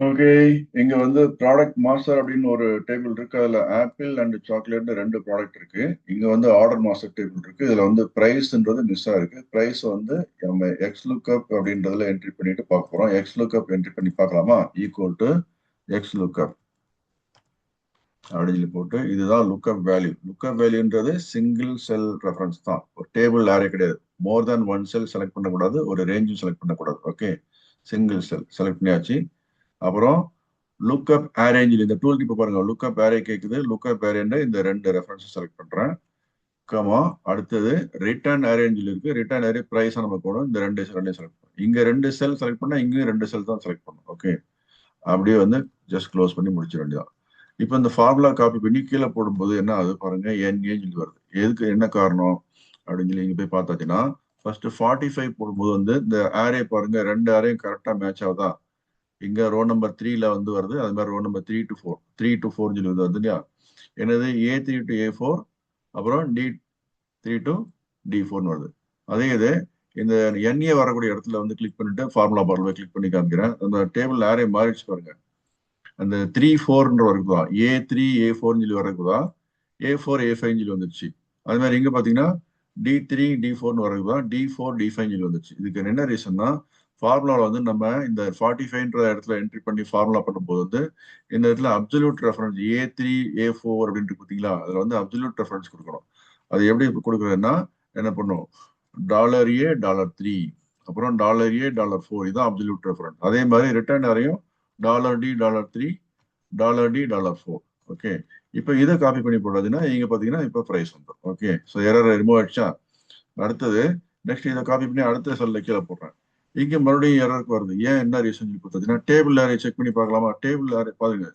Okay, இங்க வந்து product master அப்படின்னு ஒரு டேபிள் இருக்கு. அதுல ஆப்பிள் அண்ட் சாக்லேட் ரெண்டு ப்ராடக்ட் இருக்கு. இங்க வந்து ஆர்டர் மாஸ்டர் டேபிள் இருக்கு. இதுல வந்து பிரைஸ்ன்றது மிஸ் ஆயிருக்கு. பிரைஸ் வந்து நம்ம எக்ஸ் லுக்அப் அப்படின்றதுல என்ட்ரி பண்ணிட்டு பார்க்க போறோம். எக்ஸ் லுக்அப் என்ட்ரி பண்ணி பார்க்கலாமா? ஈக்குவல் டு எக்ஸ் லுக்அப் அப்படின்னு போட்டு இதுதான் லுக்அப் வேல்யூ. லுக்அப் வேல்யூன்றது சிங்கிள் செல் ரெஃபரன்ஸ் தான், ஒரு டேபிள் ஆரே கிடையாது. மோர் தேன் ஒன் செல் செலக்ட் பண்ணக்கூடாது, ஒரு ரேஞ்சும் செலக்ட் பண்ணக்கூடாது. ஓகே, சிங்கிள் செல் செலக்ட் பண்ணியாச்சு. அப்புறம் லுக்அப் அரேஞ்சில் இந்த டூல் டிப் பாருங்க, லுக்அப் அரே கேட்குது. லுக்அப் அரேன்னு இந்த ரெண்டு ரெஃபரன்ஸ் செலக்ட் பண்றேன். கமா அடுத்தது ரிட்டர்ன் அரேஞ்சில் இருக்கு. ரிட்டர்ன் அரே பிரைஸ் நம்ம போடும். இந்த ரெண்டு செலக்ட் பண்ணும். இங்க ரெண்டு செல் செலக்ட் பண்ணா இங்கேயும் ரெண்டு செல் தான் செலக்ட் பண்ணும். ஓகே, அப்படியே வந்து ஜஸ்ட் க்ளோஸ் பண்ணி முடிச்சிட வேண்டியதான். இப்போ இந்த ஃபார்முலா காப்பி பண்ணி கீழே போடும்போது என்ன ஆகுது பாருங்க, என்ஏன்னு வருது. எதுக்கு, என்ன காரணம் அப்படின்னு சொல்லி இங்க போய் பார்த்தாச்சுன்னா, ஃபர்ஸ்ட் 45 போடும்போது வந்து இந்த அரே பாருங்க, ரெண்டு அரேயும் கரெக்டா மேட்ச் ஆகுதா. இங்க ரோ நம்பர் 3ல வந்து வருது, அது மாதிரி ரோ நம்பர் 3 to 4 சொல்லி வருது இல்லையா. என்னது A3 to A4, அப்புறம் D3 to D4 வருது. அதே இது இந்த NA வரக்கூடிய இடத்துல வந்து கிளிக் பண்ணிட்டு ஃபார்முலா பார்ல கிளிக் பண்ணி காமிக்கிறேன். அந்த டேபிள் அரே மாறிடுச்சு பாருங்க. அந்த 3-4 வருக்குதா, A3 A4 சொல்லி வரக்குதா, A4 A5 சொல்லி வந்துருச்சு. அது மாதிரி இங்க பாத்தீங்கன்னா D3 D4 வரக்குதா, D4 D5 சொல்லி வந்துருச்சு. இதுக்கு என்ன ரீசன்னா, ஃபார்முலாவில் வந்து நம்ம இந்த 45ன்ற இடத்துல என்ட்ரி பண்ணி ஃபார்முலா பண்ணும்போது வந்து இந்த இடத்துல அப்சல்யூட் ரெஃபரன்ஸ் A3 A4 அப்படின்ட்டு பார்த்தீங்களா, அதில் வந்து அப்சல்யூட் ரெஃபரன்ஸ் கொடுக்கணும். அது எப்படி கொடுக்குறதுன்னா என்ன பண்ணும், $A$3, அப்புறம் $A$4, இதுதான் அப்சல்யூட் ரெஃபரன்ஸ். அதே மாதிரி ரிட்டர்ன் அறையும் $D$3, $D$4. ஓகே, இப்போ இதை காப்பி பண்ணி போடுறதுன்னா இங்க பாத்தீங்கன்னா இப்போ பிரைஸ் வந்துடும். ஓகே, ஸோ எரர் ரிமூவ் ஆயிடுச்சா. அடுத்தது நெக்ஸ்ட் இதை காப்பி பண்ணி அடுத்த செல்ல கீழே போடுறேன். இங்க மறுபடியும் எரருக்கு வருது. ஏன், என்ன ரீசன் பார்த்தீங்கன்னா, டேபிள் அரே செக் பண்ணி பார்க்கலாமா. டேபிள் அரே பாருங்க,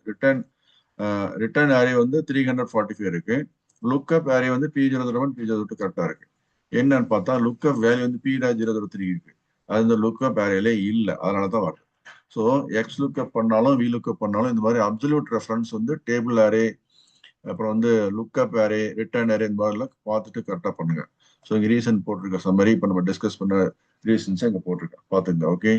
ரிட்டர்ன் அரே வந்து 345 இருக்கு. லுக்அப் அரே வந்து P001 P02 கரெக்டா இருக்கு. என்னன்னு பார்த்தா லுக்அப் வேல்யூ வந்து P003 இருக்கு. அது இந்த லுக்அப் அரேல இல்லை, அதனாலதான் வருது. ஸோ எக்ஸ் லுக்அப் பண்ணாலும் வி லுக்அப் பண்ணாலும் இந்த மாதிரி அப்சல்யூட் ரெஃபரன்ஸ் வந்து டேபிள் அரே, அப்புறம் வந்து லுக்அப் அரே, ரிட்டர்ன் அரே இந்த மாதிரிலாம் பார்த்துட்டு கரெக்டாக பண்ணுங்க. ஸோ இங்கே ரீசன் போட்டிருக்க சம்மரி இப்போ நம்ம டிஸ்கஸ் பண்ண ரீசன்ஸை இங்கே போட்டிருக்கேன், பார்த்துங்க. ஓகே.